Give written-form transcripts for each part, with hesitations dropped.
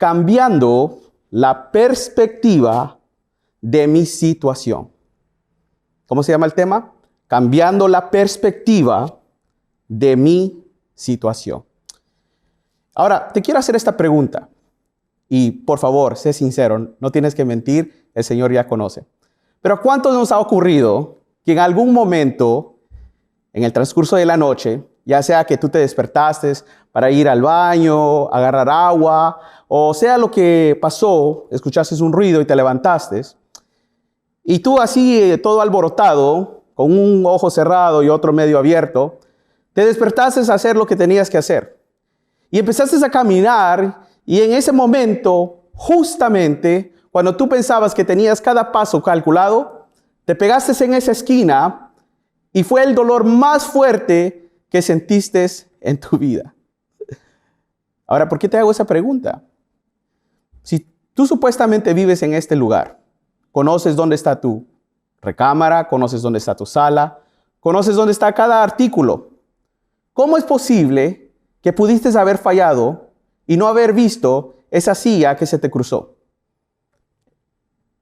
cambiando la perspectiva de mi situación. ¿Cómo se llama el tema? Cambiando la perspectiva de mi situación. Ahora, te quiero hacer esta pregunta. Y por favor, sé sincero, no tienes que mentir, el Señor ya conoce. Pero ¿a cuántos nos ha ocurrido que en algún momento, en el transcurso de la noche, ya sea que tú te despertaste para ir al baño, agarrar agua, o sea lo que pasó, escuchaste un ruido y te levantaste, y tú así todo alborotado, con un ojo cerrado y otro medio abierto, te despertaste a hacer lo que tenías que hacer. Y empezaste a caminar y en ese momento, justamente, cuando tú pensabas que tenías cada paso calculado, te pegaste en esa esquina y fue el dolor más fuerte que sentiste en tu vida. Ahora, ¿por qué te hago esa pregunta? Si tú supuestamente vives en este lugar, conoces dónde está tu recámara, conoces dónde está tu sala, conoces dónde está cada artículo, ¿cómo es posible que pudiste haber fallado y no haber visto esa silla que se te cruzó?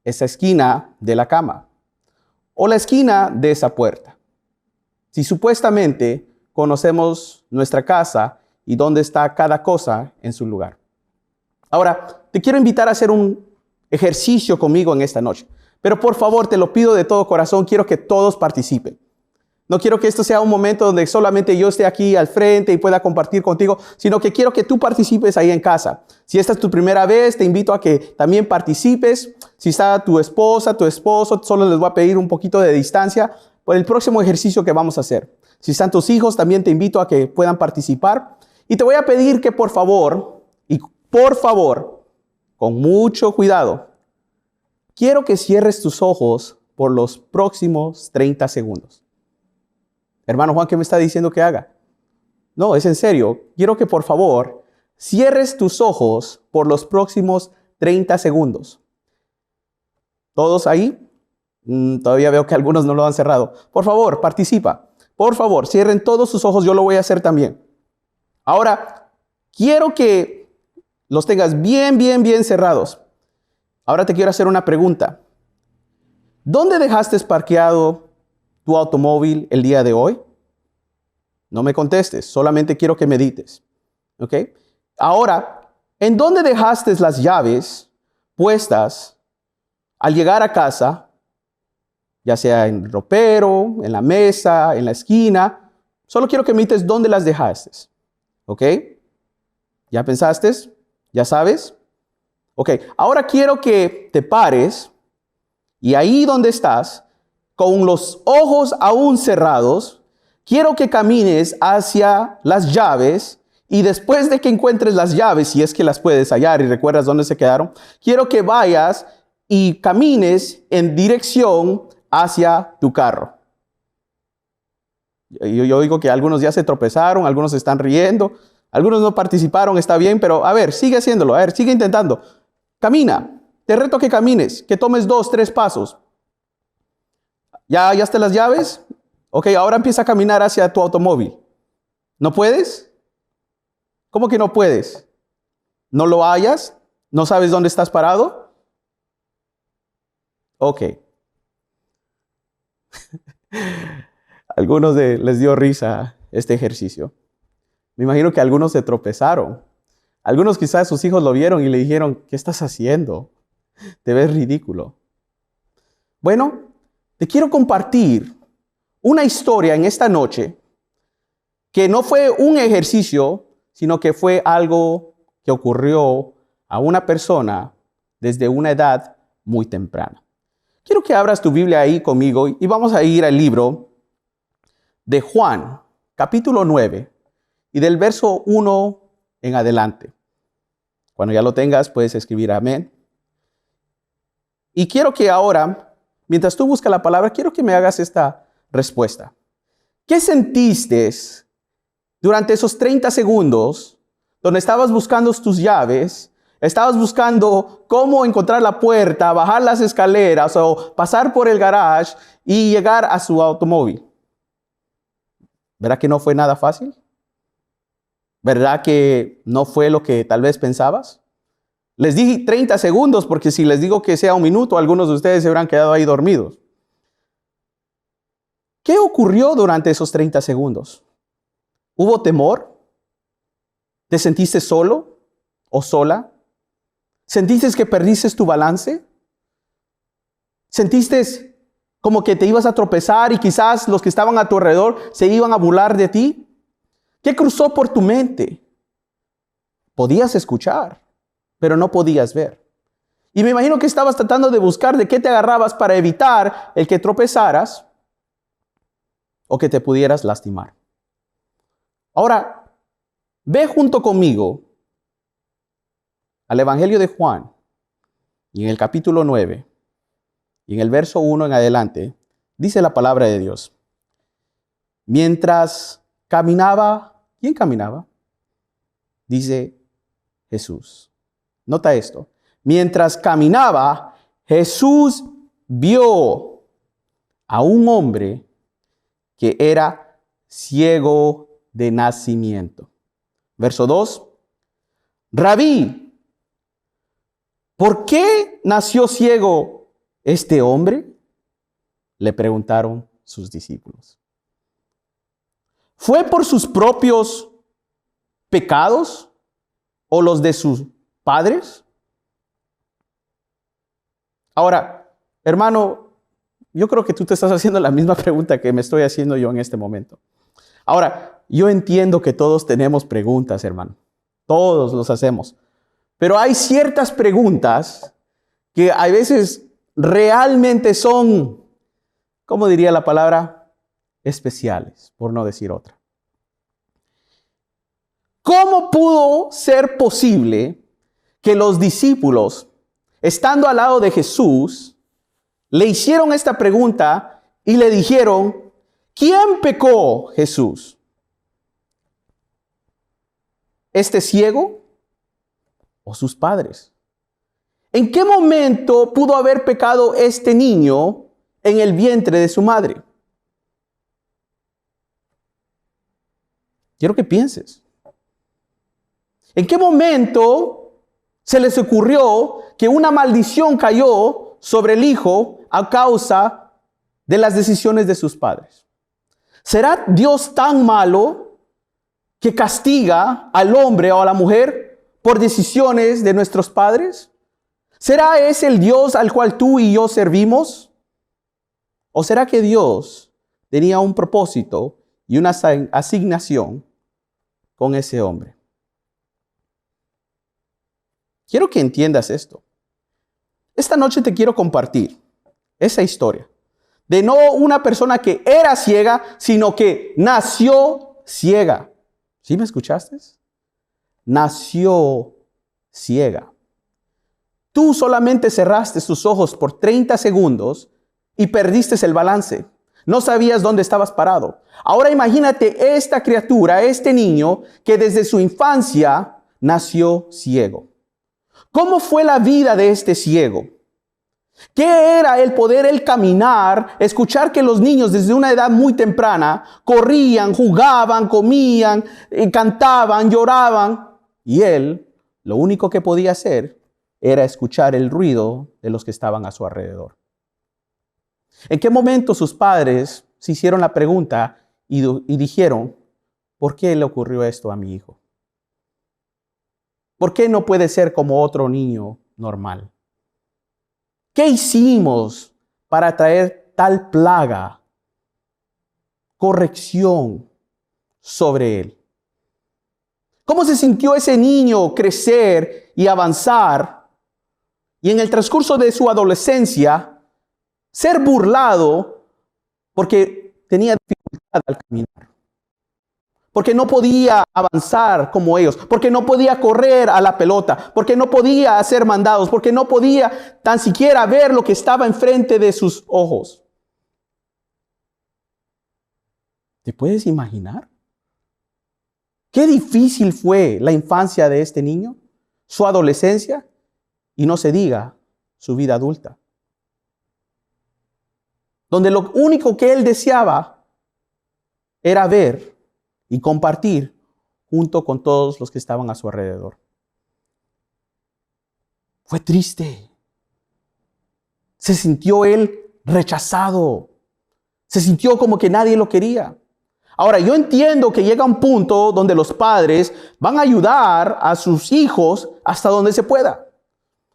Esa esquina de la cama o la esquina de esa puerta. Si supuestamente conocemos nuestra casa y dónde está cada cosa en su lugar. Ahora, te quiero invitar a hacer un ejercicio conmigo en esta noche. Pero por favor, te lo pido de todo corazón, quiero que todos participen. No quiero que esto sea un momento donde solamente yo esté aquí al frente y pueda compartir contigo, sino que quiero que tú participes ahí en casa. Si esta es tu primera vez, te invito a que también participes. Si está tu esposa, tu esposo, solo les voy a pedir un poquito de distancia por el próximo ejercicio que vamos a hacer. Si están tus hijos, también te invito a que puedan participar. Y te voy a pedir que por favor, con mucho cuidado, quiero que cierres tus ojos por los próximos 30 segundos. Hermano Juan, ¿qué me está diciendo que haga? No, es en serio. Quiero que por favor cierres tus ojos por los próximos 30 segundos. ¿Todos ahí? Todavía veo que algunos no lo han cerrado. Por favor, participa. Por favor, cierren todos sus ojos. Yo lo voy a hacer también. Ahora, quiero que los tengas bien cerrados. Ahora te quiero hacer una pregunta. ¿Dónde dejaste parqueado tu automóvil el día de hoy? No me contestes, solamente quiero que medites. ¿Ok? Ahora, ¿en dónde dejaste las llaves puestas al llegar a casa? Ya sea en el ropero, en la mesa, en la esquina. Solo quiero que medites dónde las dejaste. ¿Ok? ¿Ya pensaste? ¿Ya sabes? Ok, ahora quiero que te pares y ahí donde estás, con los ojos aún cerrados, quiero que camines hacia las llaves y después de que encuentres las llaves, si es que las puedes hallar y recuerdas dónde se quedaron, quiero que vayas y camines en dirección hacia tu carro. Yo digo que algunos ya se tropezaron, algunos se están riendo, algunos no participaron, está bien, pero a ver, sigue haciéndolo, a ver, sigue intentando. Camina, te reto que camines, que tomes 2, 3 pasos. ¿Ya hallaste las llaves? Ok, ahora empieza a caminar hacia tu automóvil. ¿No puedes? ¿Cómo que no puedes? ¿No lo hallas? ¿No sabes dónde estás parado? Ok. Algunos les dio risa este ejercicio. Me imagino que algunos se tropezaron. Algunos quizás sus hijos lo vieron y le dijeron, ¿qué estás haciendo? Te ves ridículo. Bueno, te quiero compartir una historia en esta noche que no fue un ejercicio, sino que fue algo que ocurrió a una persona desde una edad muy temprana. Quiero que abras tu Biblia ahí conmigo y vamos a ir al libro de Juan, capítulo 9, y del verso 1 en adelante. Cuando ya lo tengas, puedes escribir amén. Y quiero que ahora, mientras tú buscas la palabra, quiero que me hagas esta respuesta. ¿Qué sentiste durante esos 30 segundos donde estabas buscando tus llaves, estabas buscando cómo encontrar la puerta, bajar las escaleras o pasar por el garage y llegar a su automóvil? ¿Verdad que no fue nada fácil? ¿Verdad que no fue lo que tal vez pensabas? Les dije 30 segundos porque si les digo que sea un minuto, algunos de ustedes se habrán quedado ahí dormidos. ¿Qué ocurrió durante esos 30 segundos? ¿Hubo temor? ¿Te sentiste solo o sola? ¿Sentiste que perdiste tu balance? ¿Sentiste como que te ibas a tropezar y quizás los que estaban a tu alrededor se iban a burlar de ti? ¿Qué cruzó por tu mente? Podías escuchar, pero no podías ver. Y me imagino que estabas tratando de buscar de qué te agarrabas para evitar el que tropezaras o que te pudieras lastimar. Ahora, ve junto conmigo al Evangelio de Juan y en el capítulo 9 y en el verso 1 en adelante, dice la palabra de Dios. Mientras caminaba, ¿quién caminaba? Dice Jesús. Nota esto. Mientras caminaba, Jesús vio a un hombre que era ciego de nacimiento. Verso 2. Rabí, ¿por qué nació ciego este hombre? Le preguntaron sus discípulos. ¿Fue por sus propios pecados o los de sus padres? Ahora, hermano, yo creo que tú te estás haciendo la misma pregunta que me estoy haciendo yo en este momento. Ahora, yo entiendo que todos tenemos preguntas, hermano. Todos los hacemos. Pero hay ciertas preguntas que a veces realmente son, ¿cómo diría la palabra? Especiales, por no decir otra. ¿Cómo pudo ser posible que los discípulos, estando al lado de Jesús, le hicieron esta pregunta y le dijeron, ¿quién pecó, Jesús? ¿Este ciego o sus padres? ¿En qué momento pudo haber pecado este niño en el vientre de su madre? Quiero que pienses. ¿En qué momento se les ocurrió que una maldición cayó sobre el hijo a causa de las decisiones de sus padres? ¿Será Dios tan malo que castiga al hombre o a la mujer por decisiones de nuestros padres? ¿Será ese el Dios al cual tú y yo servimos? ¿O será que Dios tenía un propósito y una asignación con ese hombre? Quiero que entiendas esto. Esta noche te quiero compartir esa historia de no una persona que era ciega, sino que nació ciega. ¿Sí me escuchaste? Nació ciega. Tú solamente cerraste tus ojos por 30 segundos y perdiste el balance. No sabías dónde estabas parado. Ahora imagínate esta criatura, este niño, que desde su infancia nació ciego. ¿Cómo fue la vida de este ciego? ¿Qué era el poder el caminar, escuchar que los niños desde una edad muy temprana corrían, jugaban, comían, cantaban, lloraban? Y él, lo único que podía hacer era escuchar el ruido de los que estaban a su alrededor. ¿En qué momento sus padres se hicieron la pregunta y dijeron, ¿por qué le ocurrió esto a mi hijo? ¿Por qué no puede ser como otro niño normal? ¿Qué hicimos para traer tal plaga, corrección sobre él? ¿Cómo se sintió ese niño crecer y avanzar y en el transcurso de su adolescencia ser burlado porque tenía dificultad al caminar? Porque no podía avanzar como ellos, porque no podía correr a la pelota, porque no podía hacer mandados, porque no podía tan siquiera ver lo que estaba enfrente de sus ojos. ¿Te puedes imaginar? Qué difícil fue la infancia de este niño, su adolescencia y no se diga su vida adulta. Donde lo único que él deseaba era ver y compartir junto con todos los que estaban a su alrededor. Fue triste. Se sintió él rechazado. Se sintió como que nadie lo quería. Ahora, yo entiendo que llega un punto donde los padres van a ayudar a sus hijos hasta donde se pueda.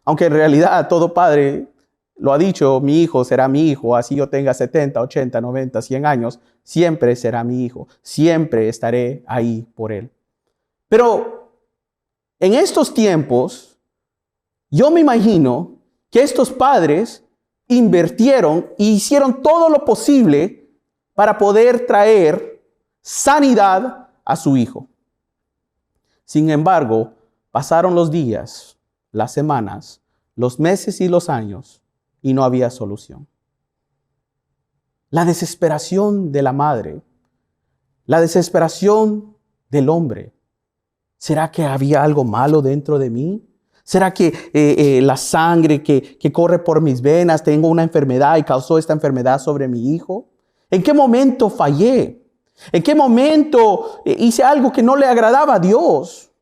Aunque en realidad todo padre lo ha dicho, mi hijo será mi hijo, así yo tenga 70, 80, 90, 100 años, siempre será mi hijo, siempre estaré ahí por él. Pero en estos tiempos, yo me imagino que estos padres invirtieron e hicieron todo lo posible para poder traer sanidad a su hijo. Sin embargo, pasaron los días, las semanas, los meses y los años y no había solución. La desesperación de la madre, la desesperación del hombre. ¿Será que había algo malo dentro de mí? ¿Será que la sangre que corre por mis venas, tengo una enfermedad y causó esta enfermedad sobre mi hijo? ¿En qué momento fallé? ¿En qué momento hice algo que no le agradaba a Dios?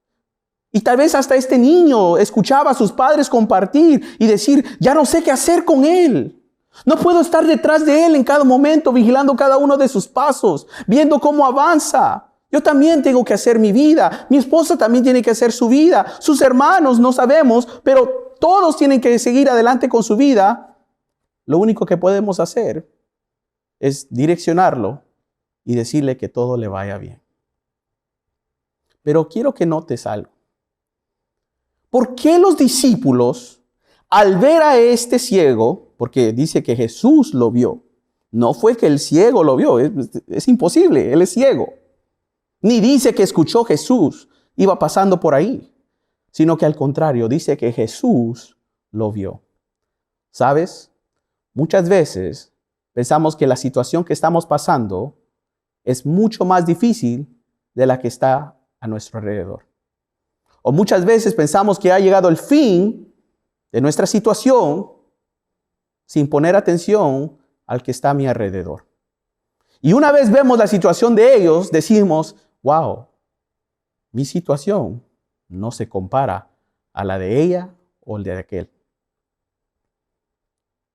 Y tal vez hasta este niño escuchaba a sus padres compartir y decir, ya no sé qué hacer con él. No puedo estar detrás de él en cada momento, vigilando cada uno de sus pasos, viendo cómo avanza. Yo también tengo que hacer mi vida. Mi esposa también tiene que hacer su vida. Sus hermanos no sabemos, pero todos tienen que seguir adelante con su vida. Lo único que podemos hacer es direccionarlo y decirle que todo le vaya bien. Pero quiero que notes algo. ¿Por qué los discípulos, al ver a este ciego, porque dice que Jesús lo vio, no fue que el ciego lo vio, es imposible, él es ciego. Ni dice que escuchó Jesús, iba pasando por ahí, sino que al contrario, dice que Jesús lo vio. ¿Sabes? Muchas veces pensamos que la situación que estamos pasando es mucho más difícil de la que está a nuestro alrededor. O muchas veces pensamos que ha llegado el fin de nuestra situación sin poner atención al que está a mi alrededor. Y una vez vemos la situación de ellos, decimos, wow, mi situación no se compara a la de ella o el de aquel.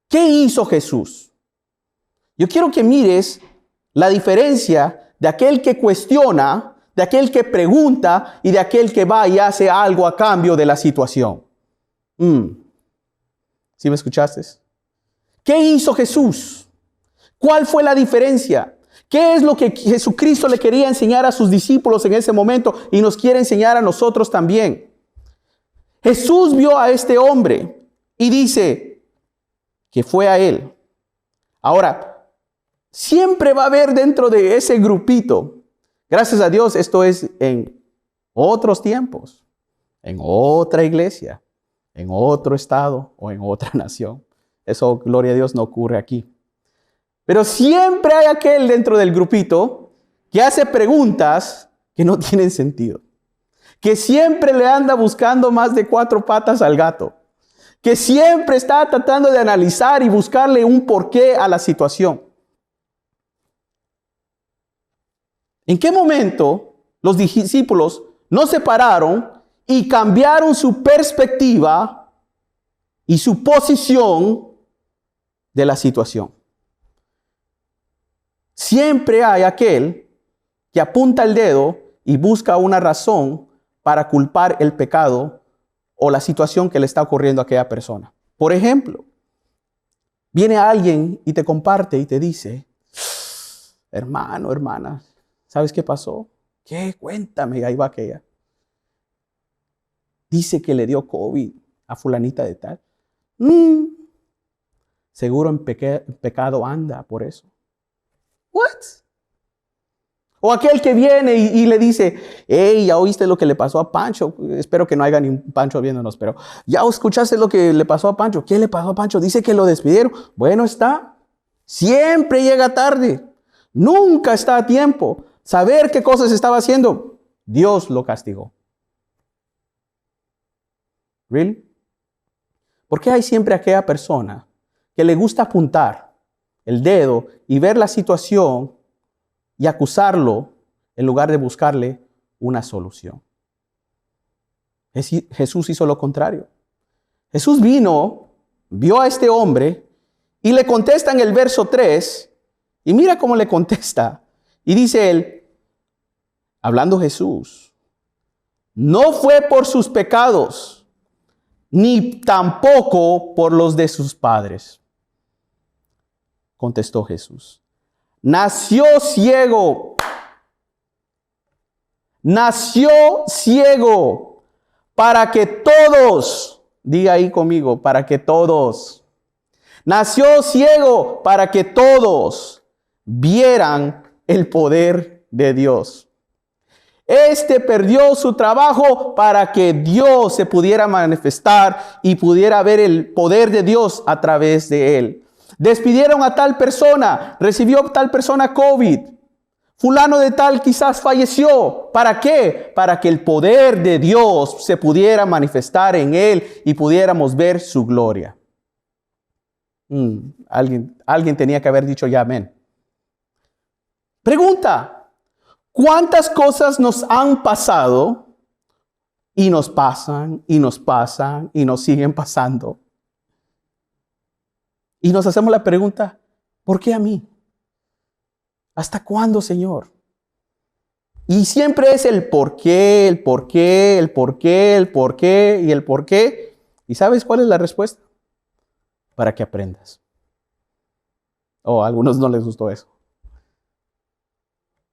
¿Qué hizo Jesús? Yo quiero que mires la diferencia de aquel que cuestiona, de aquel que pregunta y de aquel que va y hace algo a cambio de la situación. ¿Sí me escuchaste? ¿Qué hizo Jesús? ¿Cuál fue la diferencia? ¿Qué es lo que Jesucristo le quería enseñar a sus discípulos en ese momento y nos quiere enseñar a nosotros también? Jesús vio a este hombre y dice que fue a él. Ahora, siempre va a haber dentro de ese grupito, gracias a Dios, esto es en otros tiempos, en otra iglesia, en otro estado o en otra nación. Eso, gloria a Dios, no ocurre aquí. Pero siempre hay aquel dentro del grupito que hace preguntas que no tienen sentido. Que siempre le anda buscando más de 4 patas al gato. Que siempre está tratando de analizar y buscarle un porqué a la situación. ¿En qué momento los discípulos no se pararon y cambiaron su perspectiva y su posición de la situación? Siempre hay aquel que apunta el dedo y busca una razón para culpar el pecado o la situación que le está ocurriendo a aquella persona. Por ejemplo, viene alguien y te comparte y te dice, hermano, hermana, ¿sabes qué pasó? ¿Qué? Cuéntame. Ahí va aquella. Dice que le dio COVID a fulanita de tal. Seguro en pecado anda por eso. ¿What? O aquel que viene y le dice, hey, ¿ya oíste lo que le pasó a Pancho? Espero que no haya ni un Pancho viéndonos, pero ¿ya escuchaste lo que le pasó a Pancho? ¿Qué le pasó a Pancho? Dice que lo despidieron. Bueno, está. Siempre llega tarde. Nunca está a tiempo. Saber qué cosas estaba haciendo, Dios lo castigó. ¿Really? ¿Por qué hay siempre aquella persona que le gusta apuntar el dedo y ver la situación y acusarlo en lugar de buscarle una solución? Jesús hizo lo contrario. Jesús vino, vio a este hombre y le contesta en el verso 3, y mira cómo le contesta. Y dice él, hablando Jesús, no fue por sus pecados, ni tampoco por los de sus padres. Contestó Jesús, nació ciego para que todos, diga ahí conmigo, para que todos, nació ciego para que todos vieran el poder de Dios. Este perdió su trabajo para que Dios se pudiera manifestar y pudiera ver el poder de Dios a través de él. Despidieron a tal persona, recibió tal persona COVID. Fulano de tal quizás falleció. ¿Para qué? Para que el poder de Dios se pudiera manifestar en él y pudiéramos ver su gloria. Alguien tenía que haber dicho ya amén. Pregunta, ¿cuántas cosas nos han pasado y nos pasan y nos pasan y nos siguen pasando? Y nos hacemos la pregunta, ¿por qué a mí? ¿Hasta cuándo, Señor? Y siempre es el por qué, el por qué, el por qué, el por qué y el por qué. ¿Y sabes cuál es la respuesta? Para que aprendas. A algunos no les gustó eso.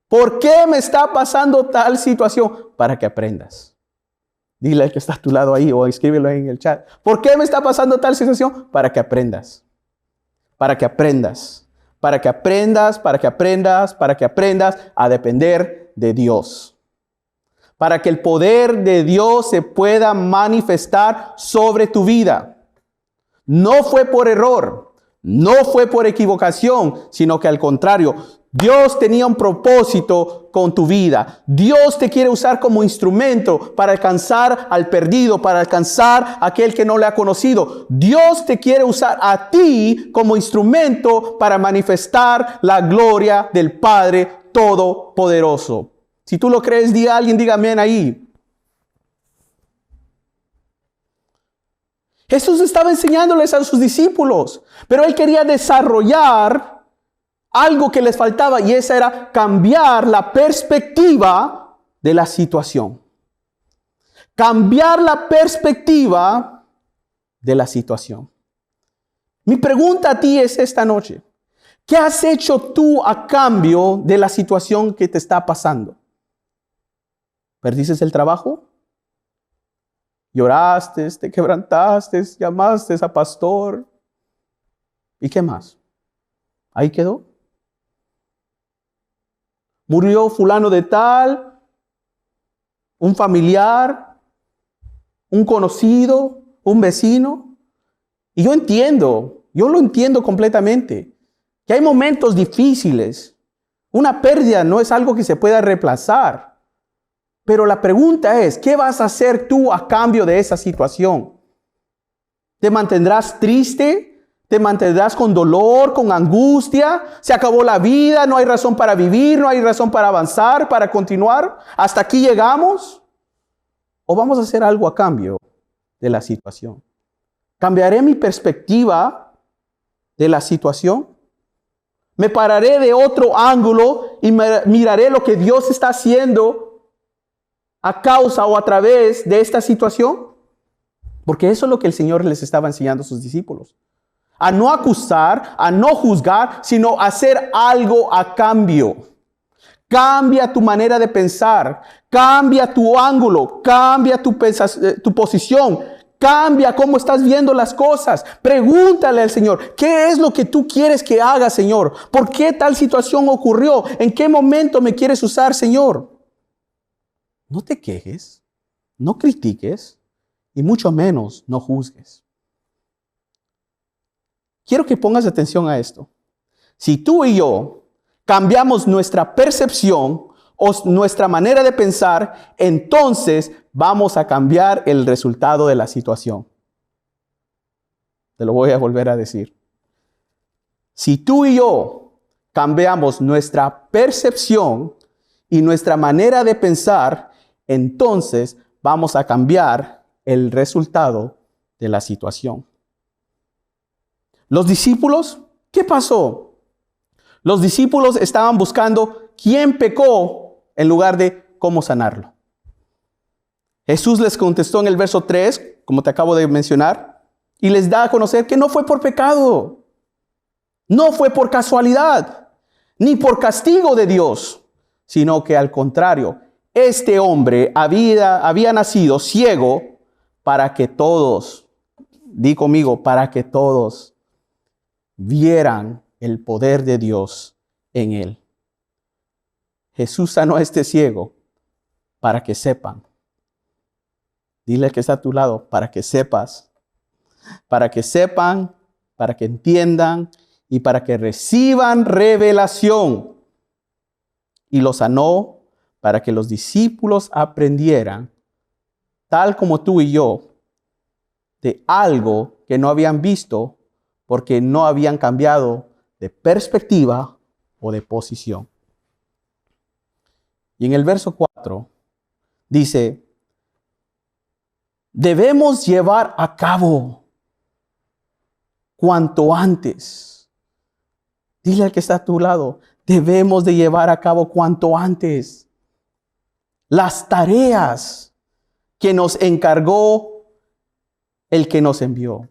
¿Por qué me está pasando tal situación? Para que aprendas. Dile al que está a tu lado ahí o escríbelo ahí en el chat. ¿Por qué me está pasando tal situación? Para que aprendas. Para que aprendas. Para que aprendas, para que aprendas, para que aprendas a depender de Dios. Para que el poder de Dios se pueda manifestar sobre tu vida. No fue por error, no fue por equivocación, sino que al contrario, Dios tenía un propósito con tu vida. Dios te quiere usar como instrumento para alcanzar al perdido, para alcanzar a aquel que no le ha conocido. Dios te quiere usar a ti como instrumento para manifestar la gloria del Padre Todopoderoso. Si tú lo crees, alguien diga amén ahí. Jesús estaba enseñándoles a sus discípulos, pero él quería desarrollar algo que les faltaba, y esa era cambiar la perspectiva de la situación. Cambiar la perspectiva de la situación. Mi pregunta a ti es esta noche: ¿qué has hecho tú a cambio de la situación que te está pasando? ¿Perdiste el trabajo? Lloraste, te quebrantaste, llamaste a pastor. ¿Y qué más? ¿Ahí quedó? Murió fulano de tal, un familiar, un conocido, un vecino. Y yo lo entiendo completamente, que hay momentos difíciles. Una pérdida no es algo que se pueda reemplazar. Pero la pregunta es, ¿qué vas a hacer tú a cambio de esa situación? ¿Te mantendrás triste? ¿Te mantendrás con dolor, con angustia? ¿Se acabó la vida? ¿No hay razón para vivir? ¿No hay razón para avanzar, para continuar? ¿Hasta aquí llegamos? ¿O vamos a hacer algo a cambio de la situación? ¿Cambiaré mi perspectiva de la situación? ¿Me pararé de otro ángulo y miraré lo que Dios está haciendo a causa o a través de esta situación? Porque eso es lo que el Señor les estaba enseñando a sus discípulos. A no acusar, a no juzgar, sino hacer algo a cambio. Cambia tu manera de pensar, cambia tu ángulo, cambia tu posición, cambia cómo estás viendo las cosas. Pregúntale al Señor, ¿qué es lo que tú quieres que haga, Señor? ¿Por qué tal situación ocurrió? ¿En qué momento me quieres usar, Señor? No te quejes, no critiques y mucho menos no juzgues. Quiero que pongas atención a esto. Si tú y yo cambiamos nuestra percepción o nuestra manera de pensar, entonces vamos a cambiar el resultado de la situación. Te lo voy a volver a decir. Si tú y yo cambiamos nuestra percepción y nuestra manera de pensar, entonces vamos a cambiar el resultado de la situación. Los discípulos, ¿qué pasó? Los discípulos estaban buscando quién pecó en lugar de cómo sanarlo. Jesús les contestó en el verso 3, como te acabo de mencionar, y les da a conocer que no fue por pecado, no fue por casualidad, ni por castigo de Dios, sino que al contrario, este hombre había nacido ciego para que todos, di conmigo, para que todos vieran el poder de Dios en él. Jesús sanó a este ciego para que sepan. Dile al que está a tu lado, para que sepas, para que sepan, para que entiendan y para que reciban revelación. Y lo sanó para que los discípulos aprendieran, tal como tú y yo, de algo que no habían visto porque no habían cambiado de perspectiva o de posición. Y en el verso 4 dice, debemos llevar a cabo cuanto antes. Dile al que está a tu lado, debemos de llevar a cabo cuanto antes las tareas que nos encargó el que nos envió.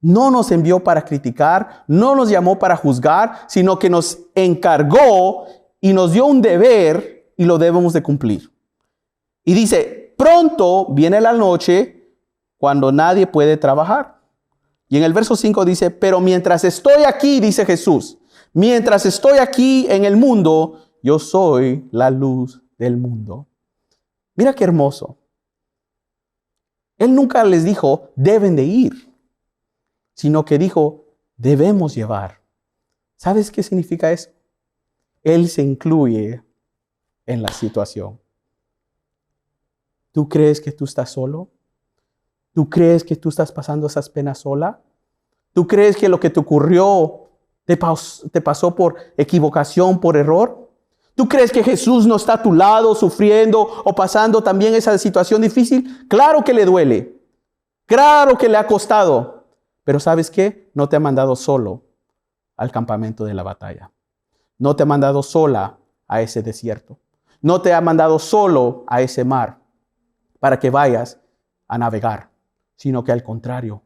No nos envió para criticar, no nos llamó para juzgar, sino que nos encargó y nos dio un deber y lo debemos de cumplir. Y dice, pronto viene la noche cuando nadie puede trabajar. Y en el verso 5 dice, pero mientras estoy aquí, dice Jesús, mientras estoy aquí en el mundo, yo soy la luz del mundo. Mira qué hermoso. Él nunca les dijo, deben de ir, sino que dijo, debemos llevar. ¿Sabes qué significa eso? Él se incluye en la situación. ¿Tú crees que tú estás solo? ¿Tú crees que tú estás pasando esas penas sola? ¿Tú crees que lo que te ocurrió te pasó por equivocación, por error? ¿Tú crees que Jesús no está a tu lado sufriendo o pasando también esa situación difícil? Claro que le duele. Claro que le ha costado. Pero ¿sabes qué? No te ha mandado solo al campamento de la batalla. No te ha mandado sola a ese desierto. No te ha mandado solo a ese mar para que vayas a navegar, sino que al contrario,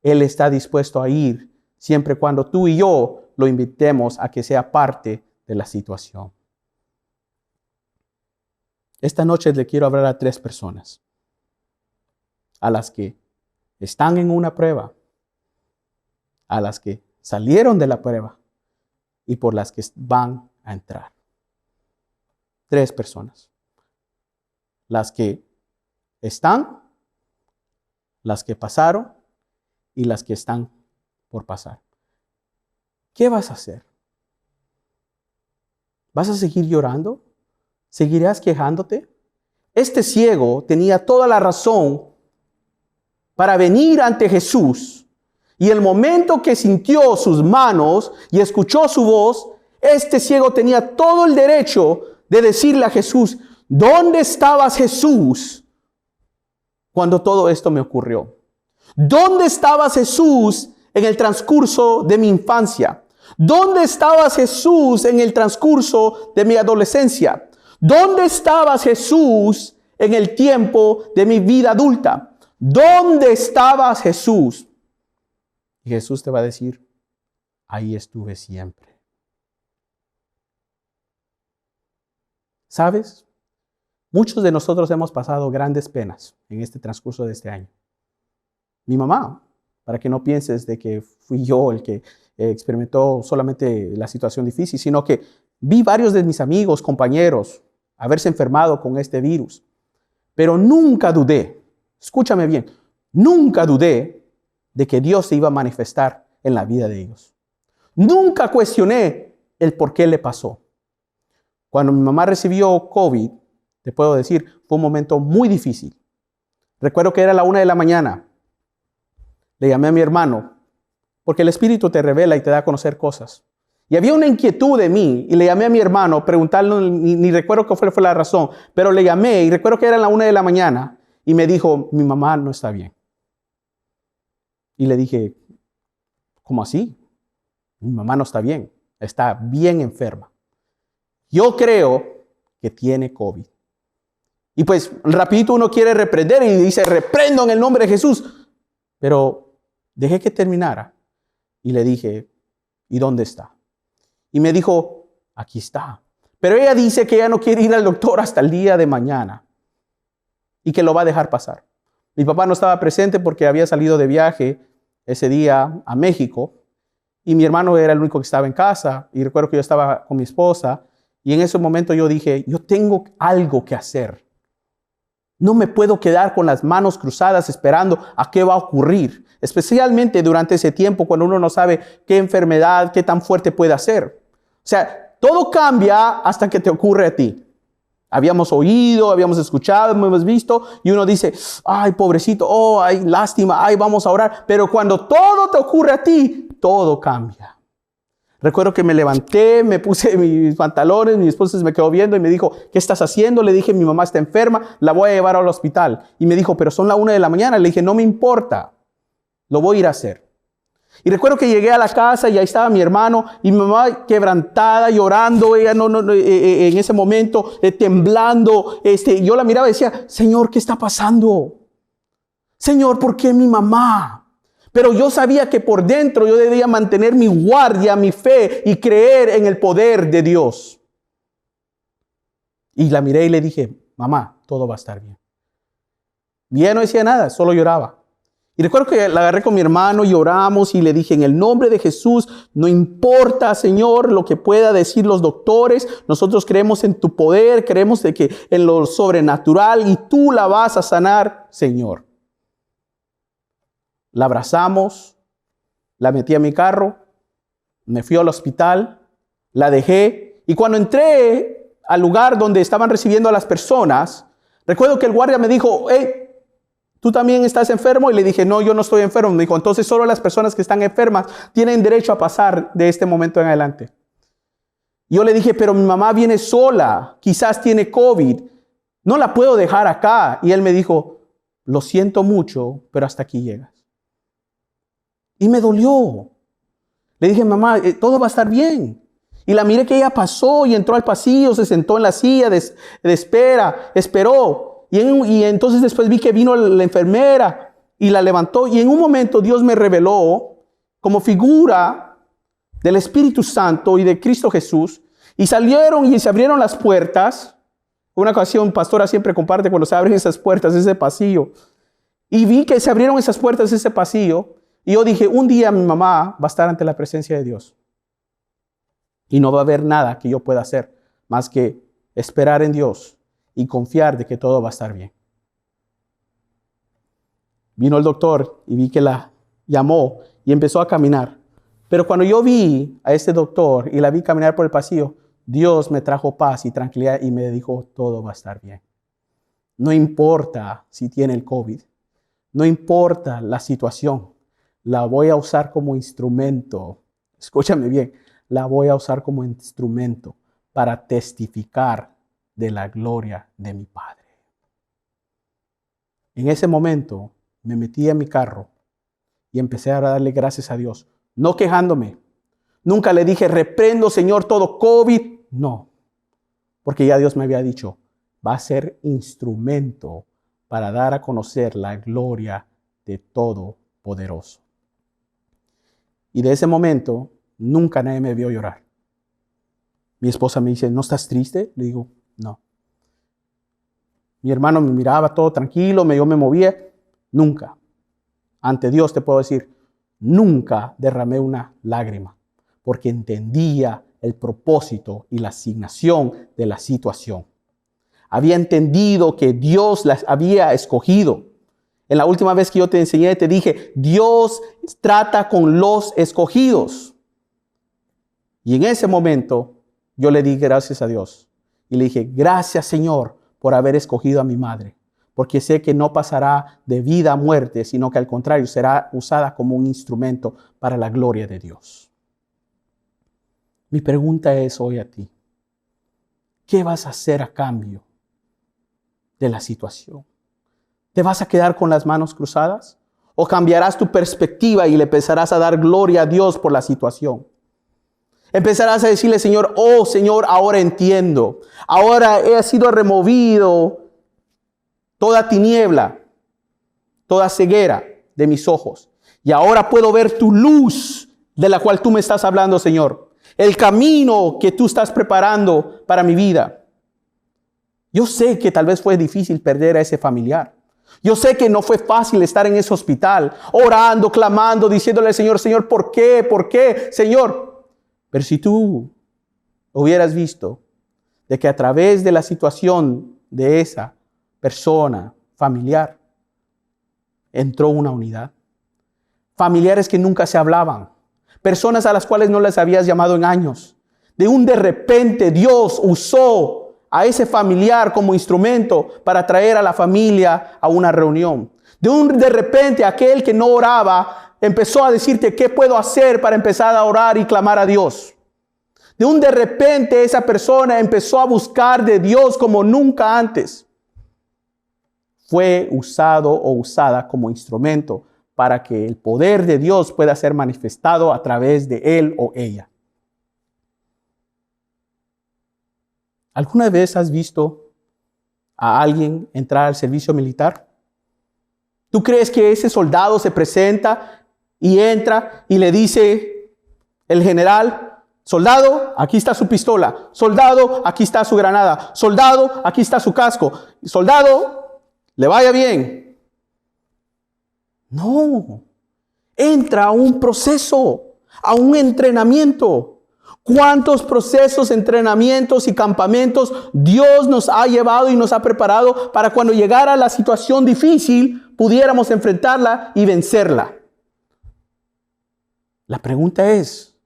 Él está dispuesto a ir siempre y cuando tú y yo lo invitemos a que sea parte de la situación. Esta noche le quiero hablar a 3 personas, a las que están en una prueba, a las que salieron de la prueba y por las que van a entrar. 3 personas. Las que están, las que pasaron y las que están por pasar. ¿Qué vas a hacer? ¿Vas a seguir llorando? ¿Seguirás quejándote? Este ciego tenía toda la razón para venir ante Jesús. Y el momento que sintió sus manos y escuchó su voz, este ciego tenía todo el derecho de decirle a Jesús, ¿dónde estabas, Jesús, cuando todo esto me ocurrió? ¿Dónde estabas, Jesús, en el transcurso de mi infancia? ¿Dónde estabas, Jesús, en el transcurso de mi adolescencia? ¿Dónde estabas, Jesús, en el tiempo de mi vida adulta? ¿Dónde estabas, Jesús? Y Jesús te va a decir, ahí estuve siempre. ¿Sabes? Muchos de nosotros hemos pasado grandes penas en este transcurso de este año. Mi mamá, para que no pienses de que fui yo el que experimentó solamente la situación difícil, sino que vi varios de mis amigos, compañeros, haberse enfermado con este virus. Pero nunca dudé, escúchame bien, nunca dudé de que Dios se iba a manifestar en la vida de ellos. Nunca cuestioné el por qué le pasó. Cuando mi mamá recibió COVID, te puedo decir, fue un momento muy difícil. Recuerdo que era la 1 de la mañana. Le llamé a mi hermano, porque el Espíritu te revela y te da a conocer cosas. Y había una inquietud de mí, y le llamé a mi hermano, preguntarle, ni recuerdo qué fue la razón, pero le llamé, y recuerdo que era la 1 de la mañana, y me dijo, mi mamá no está bien. Y le dije, ¿cómo así? Mi mamá no está bien enferma. Yo creo que tiene COVID. Y pues rapidito uno quiere reprender y dice, reprendo en el nombre de Jesús. Pero dejé que terminara y le dije, ¿y dónde está? Y me dijo, aquí está. Pero ella dice que ella no quiere ir al doctor hasta el día de mañana y que lo va a dejar pasar. Mi papá no estaba presente porque había salido de viaje ese día a México y mi hermano era el único que estaba en casa y recuerdo que yo estaba con mi esposa y en ese momento yo dije, yo tengo algo que hacer. No me puedo quedar con las manos cruzadas esperando a qué va a ocurrir, especialmente durante ese tiempo cuando uno no sabe qué enfermedad, qué tan fuerte puede ser. O sea, todo cambia hasta que te ocurre a ti. Habíamos oído, habíamos escuchado, hemos visto y uno dice, ay, pobrecito, oh, ay, lástima, ay, vamos a orar. Pero cuando todo te ocurre a ti, todo cambia. Recuerdo que me levanté, me puse mis pantalones, mi esposa se me quedó viendo y me dijo, ¿qué estás haciendo? Le dije, mi mamá está enferma, la voy a llevar al hospital. Y me dijo, pero son las 1 de la mañana. Le dije, no me importa, lo voy a ir a hacer. Y recuerdo que llegué a la casa y ahí estaba mi hermano y mi mamá quebrantada, llorando, ella en ese momento temblando. Yo la miraba y decía, Señor, ¿qué está pasando? Señor, ¿por qué mi mamá? Pero yo sabía que por dentro yo debía mantener mi guardia, mi fe y creer en el poder de Dios. Y la miré y le dije, mamá, todo va a estar bien. Y ella no decía nada, solo lloraba. Y recuerdo que la agarré con mi hermano y oramos y le dije, en el nombre de Jesús, no importa, Señor, lo que pueda decir los doctores, nosotros creemos en tu poder, creemos en lo sobrenatural y tú la vas a sanar, Señor. La abrazamos, la metí a mi carro, me fui al hospital, la dejé y cuando entré al lugar donde estaban recibiendo a las personas, recuerdo que el guardia me dijo, hey, ¿tú también estás enfermo? Y le dije, no, yo no estoy enfermo. Me dijo, entonces solo las personas que están enfermas tienen derecho a pasar de este momento en adelante. Yo le dije, pero mi mamá viene sola, quizás tiene COVID, no la puedo dejar acá. Y él me dijo, lo siento mucho, pero hasta aquí llegas. Y me dolió. Le dije, mamá, todo va a estar bien. Y la miré que ella pasó y entró al pasillo, se sentó en la silla de espera, esperó. Y entonces después vi que vino la enfermera y la levantó. Y en un momento Dios me reveló como figura del Espíritu Santo y de Cristo Jesús. Y salieron y se abrieron las puertas. Una ocasión, pastora siempre comparte cuando se abren esas puertas, ese pasillo. Y vi que se abrieron esas puertas, ese pasillo. Y yo dije, un día mi mamá va a estar ante la presencia de Dios. Y no va a haber nada que yo pueda hacer más que esperar en Dios y confiar de que todo va a estar bien. Vino el doctor y vi que la llamó y empezó a caminar. Pero cuando yo vi a este doctor y la vi caminar por el pasillo, Dios me trajo paz y tranquilidad y me dijo, todo va a estar bien. No importa si tiene el COVID, no importa la situación, la voy a usar como instrumento. Escúchame bien, la voy a usar como instrumento para testificar de la gloria de mi Padre. En ese momento me metí en mi carro y empecé a darle gracias a Dios, no quejándome. Nunca le dije, reprendo, Señor, todo COVID. No, porque ya Dios me había dicho, va a ser instrumento para dar a conocer la gloria de Todopoderoso. Y de ese momento, nunca nadie me vio llorar. Mi esposa me dice, ¿no estás triste? Le digo, no. Mi hermano me miraba todo tranquilo, yo me movía. Nunca. Ante Dios te puedo decir, nunca derramé una lágrima, porque entendía el propósito y la asignación de la situación. Había entendido que Dios las había escogido. En la última vez que yo te enseñé, te dije, Dios trata con los escogidos. Y en ese momento, yo le di gracias a Dios. Y le dije, gracias, Señor, por haber escogido a mi madre. Porque sé que no pasará de vida a muerte, sino que al contrario, será usada como un instrumento para la gloria de Dios. Mi pregunta es hoy a ti, ¿qué vas a hacer a cambio de la situación? ¿Te vas a quedar con las manos cruzadas? ¿O cambiarás tu perspectiva y le empezarás a dar gloria a Dios por la situación? Empezarás a decirle, Señor, oh Señor, ahora entiendo. Ahora he sido removido toda tiniebla, toda ceguera de mis ojos. Y ahora puedo ver tu luz de la cual tú me estás hablando, Señor. El camino que tú estás preparando para mi vida. Yo sé que tal vez fue difícil perder a ese familiar. Yo sé que no fue fácil estar en ese hospital, orando, clamando, diciéndole al Señor, Señor, ¿por qué? ¿Por qué? Señor. Pero si tú hubieras visto de que a través de la situación de esa persona familiar, entró una unidad. Familiares que nunca se hablaban. Personas a las cuales no les habías llamado en años. De repente Dios usó a ese familiar como instrumento para traer a la familia a una reunión. De repente aquel que no oraba empezó a decirte qué puedo hacer para empezar a orar y clamar a Dios. De repente esa persona empezó a buscar de Dios como nunca antes. Fue usado o usada como instrumento para que el poder de Dios pueda ser manifestado a través de él o ella. ¿Alguna vez has visto a alguien entrar al servicio militar? ¿Tú crees que ese soldado se presenta y entra y le dice el general, soldado, aquí está su pistola, soldado, aquí está su granada, soldado, aquí está su casco, soldado, le vaya bien? No, entra a un proceso, a un entrenamiento. ¿Cuántos procesos, entrenamientos y campamentos Dios nos ha llevado y nos ha preparado para cuando llegara la situación difícil pudiéramos enfrentarla y vencerla? La pregunta es,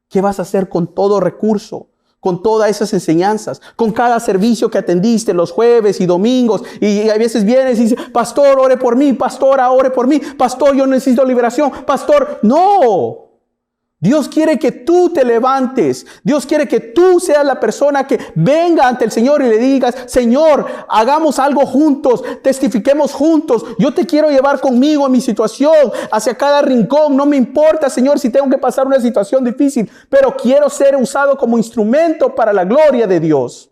¿qué vas a hacer con todo recurso? Con todas esas enseñanzas, con cada servicio que atendiste los jueves y domingos, y a veces vienes y dices, pastor, ore por mí, pastora, ore por mí, pastor, yo necesito liberación, pastor, no. Dios quiere que tú te levantes. Dios quiere que tú seas la persona que venga ante el Señor y le digas, Señor, hagamos algo juntos, testifiquemos juntos. Yo te quiero llevar conmigo en mi situación, hacia cada rincón. No me importa, Señor, si tengo que pasar una situación difícil, pero quiero ser usado como instrumento para la gloria de Dios.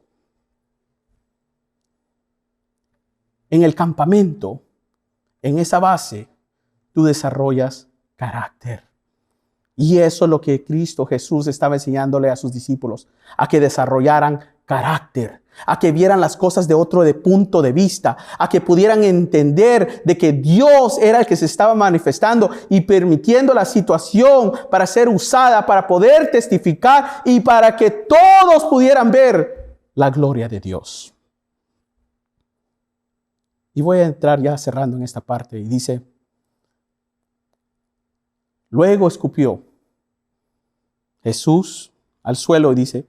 En el campamento, en esa base, tú desarrollas carácter. Y eso es lo que Cristo Jesús estaba enseñándole a sus discípulos, a que desarrollaran carácter, a que vieran las cosas de otro punto de vista, a que pudieran entender de que Dios era el que se estaba manifestando y permitiendo la situación para ser usada, para poder testificar y para que todos pudieran ver la gloria de Dios. Y voy a entrar ya cerrando en esta parte y dice, luego escupió Jesús al suelo y dice,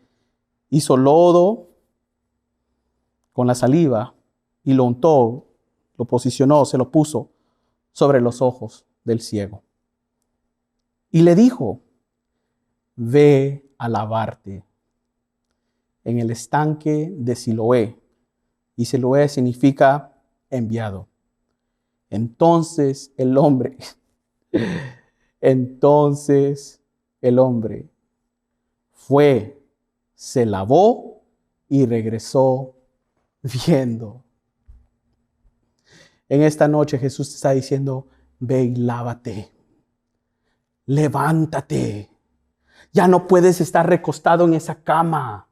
hizo lodo con la saliva y lo untó, lo posicionó, se lo puso sobre los ojos del ciego. Y le dijo, ve a lavarte en el estanque de Siloé. Y Siloé significa enviado. Entonces el hombre fue, se lavó y regresó viendo. En esta noche Jesús te está diciendo, ve y lávate. Levántate. Ya no puedes estar recostado en esa cama.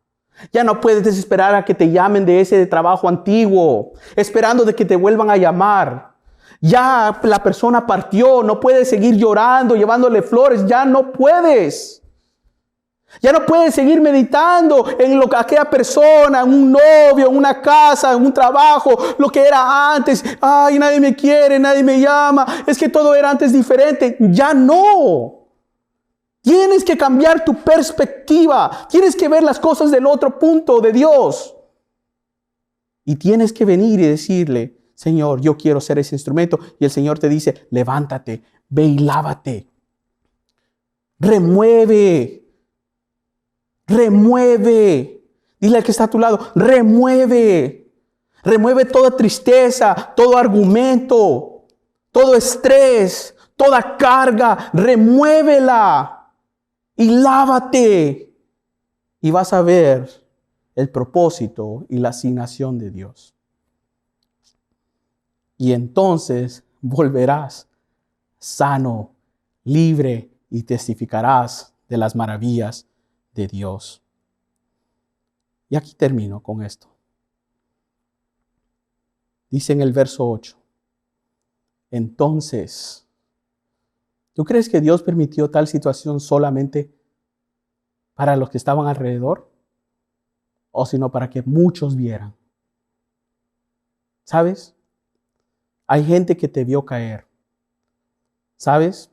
Ya no puedes esperar a que te llamen de ese trabajo antiguo, esperando de que te vuelvan a llamar. Ya la persona partió, no puedes seguir llorando, llevándole flores, ya no puedes. Ya no puedes seguir meditando en lo que aquella persona, en un novio, en una casa, en un trabajo, lo que era antes. Ay, nadie me quiere, nadie me llama. Es que todo era antes diferente. Ya no. Tienes que cambiar tu perspectiva. Tienes que ver las cosas del otro punto de Dios. Y tienes que venir y decirle, Señor, yo quiero ser ese instrumento. Y el Señor te dice, levántate, ve y lávate. Remueve. Dile al que está a tu lado, remueve toda tristeza, todo argumento, todo estrés, toda carga, remuévela y lávate. Y vas a ver el propósito y la asignación de Dios. Y entonces volverás sano, libre y testificarás de las maravillas de Dios. Y aquí termino con esto. Dice en el verso 8. Entonces, ¿tú crees que Dios permitió tal situación solamente para los que estaban alrededor? ¿O sino para que muchos vieran? ¿Sabes? Hay gente que te vio caer. ¿Sabes?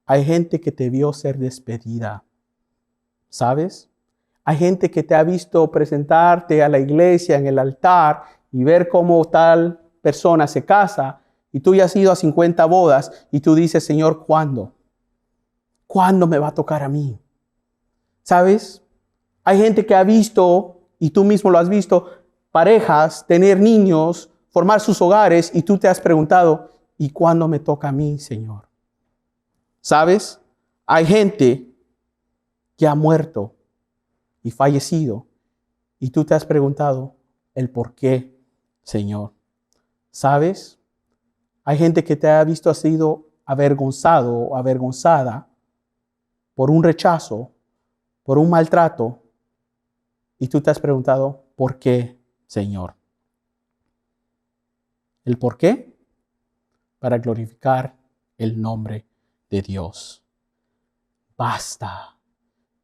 Hay gente que te vio ser despedida. ¿Sabes? Hay gente que te ha visto presentarte a la iglesia en el altar y ver cómo tal persona se casa y tú ya has ido a 50 bodas y tú dices, Señor, ¿cuándo? ¿Cuándo me va a tocar a mí? ¿Sabes? Hay gente que ha visto, y tú mismo lo has visto, parejas tener niños, formar sus hogares y tú te has preguntado, ¿y cuándo me toca a mí, Señor? ¿Sabes? Hay gente que ha muerto y fallecido y tú te has preguntado el por qué, Señor. ¿Sabes? Hay gente que te ha visto ha sido avergonzado o avergonzada por un rechazo, por un maltrato y tú te has preguntado ¿por qué, Señor? ¿El por qué? Para glorificar el nombre de Dios. Basta.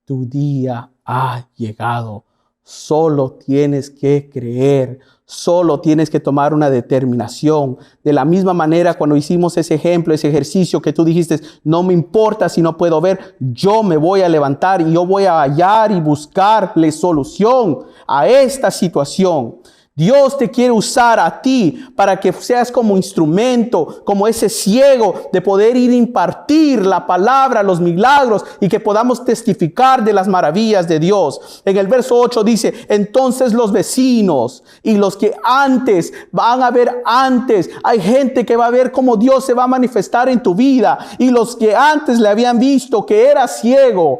Tu día ha llegado. Solo tienes que creer. Solo tienes que tomar una determinación. De la misma manera cuando hicimos ese ejemplo, ese ejercicio que tú dijiste, no me importa si no puedo ver, yo me voy a levantar y yo voy a hallar y buscarle solución a esta situación. Dios te quiere usar a ti para que seas como instrumento, como ese ciego de poder ir a impartir la palabra, los milagros y que podamos testificar de las maravillas de Dios. En el verso 8 dice, entonces los vecinos y los que antes van a ver antes, hay gente que va a ver cómo Dios se va a manifestar en tu vida y los que antes le habían visto que era ciego,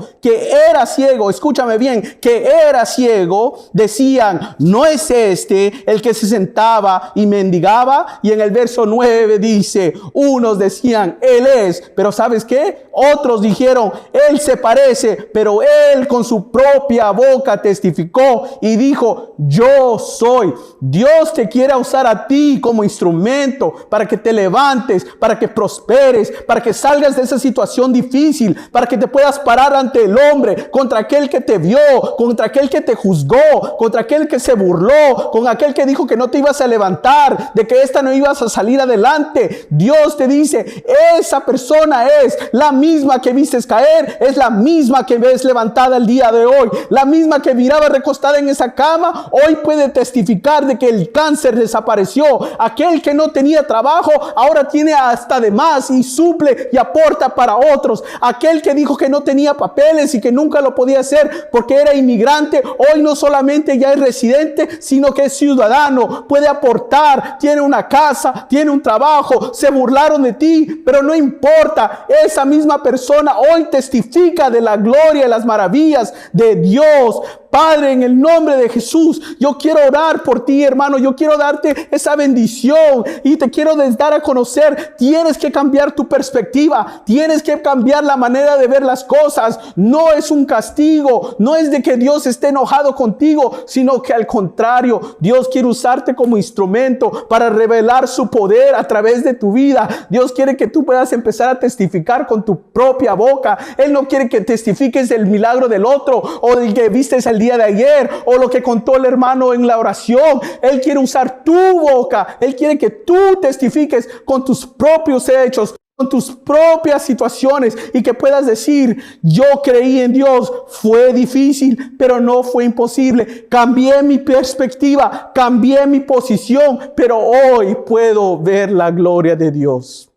escúchame bien, que era ciego, decían, no es este el que se sentaba y mendigaba. Y en el verso 9 dice, unos decían, él es, pero ¿sabes qué? Otros dijeron, él se parece, pero él con su propia boca testificó y dijo, yo soy. Dios te quiere usar a ti como instrumento para que te levantes, para que prosperes, para que salgas de esa situación difícil, para que te puedas parar ante el hombre, contra aquel que te vio, contra aquel que te juzgó, contra aquel que se burló, con aquel que dijo que no te ibas a levantar, de que esta no ibas a salir adelante. Dios te dice, esa persona es la misma que vistes caer, es la misma que ves levantada el día de hoy, la misma que miraba recostada en esa cama, hoy puede testificar de que el cáncer desapareció. Aquel que no tenía trabajo, ahora tiene hasta de más y suple y aporta para otros. Aquel que dijo que no tenía papeles y que nunca lo podía hacer porque era inmigrante, hoy no solamente ya es residente, sino que es ciudadano, puede aportar, tiene una casa, tiene un trabajo. Se burlaron de ti, pero no importa, esa misma persona hoy testifica de la gloria y las maravillas de Dios. Padre, en el nombre de Jesús, yo quiero orar por ti, hermano. Yo quiero darte esa bendición y te quiero dar a conocer. Tienes que cambiar tu perspectiva. Tienes que cambiar la manera de ver las cosas. No es un castigo. No es de que Dios esté enojado contigo, sino que al contrario, Dios quiere usarte como instrumento para revelar su poder a través de tu vida. Dios quiere que tú puedas empezar a testificar con tu propia boca. Él no quiere que testifiques del milagro del otro o del que vistes el día de ayer o lo que contó el hermano en la oración. Él quiere usar tu boca. Él quiere que tú testifiques con tus propios hechos, con tus propias situaciones y que puedas decir, yo creí en Dios, fue difícil, pero no fue imposible. Cambié mi perspectiva, cambié mi posición, pero hoy puedo ver la gloria de Dios.